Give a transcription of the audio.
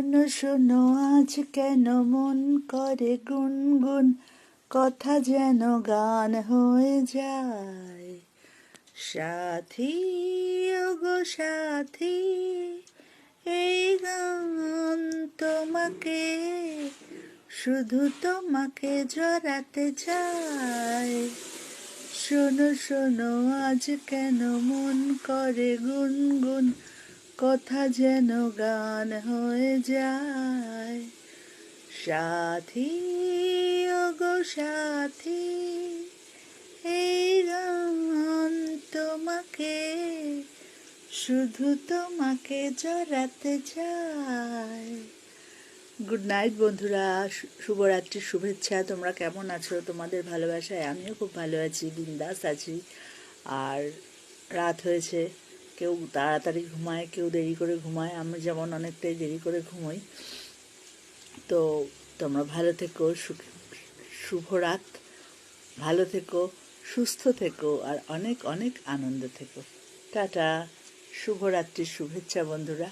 শোনো শোনো আজ কেন মন করে গুনগুন, কথা যেন গান হয়ে যায়। সাথী ওগো সাথী, এই গান তোমাকে, শুধু তোমাকে জড়াতে চায়। শোনো শোনো আজ কেন মন করে গুনগুন, কথা যেন গান হয়ে যায়। সাথী ওগো সাথী, এই গান তোমাকে, শুধু তোমাকে জড়াতে চায়। গুড নাইট বন্ধুরা, শুভরাত্রির শুভেচ্ছা। তোমরা কেমন আছো? তোমাদের ভালোবাসায় আমিও খুব ভালো আছি, বিন্দাস আছি। আর রাত হয়েছে, কেউ তাড়াতাড়ি ঘুমায়, কেউ দেরি করে ঘুমায়। আমি যেমন অনেকটাই দেরি করে ঘুমোই। তো তোমরা ভালো থেকো, শুভ রাত, ভালো থেকো, সুস্থ থেকো, আর অনেক অনেক আনন্দ থেকো। টাটা, শুভরাত্রির শুভেচ্ছা বন্ধুরা।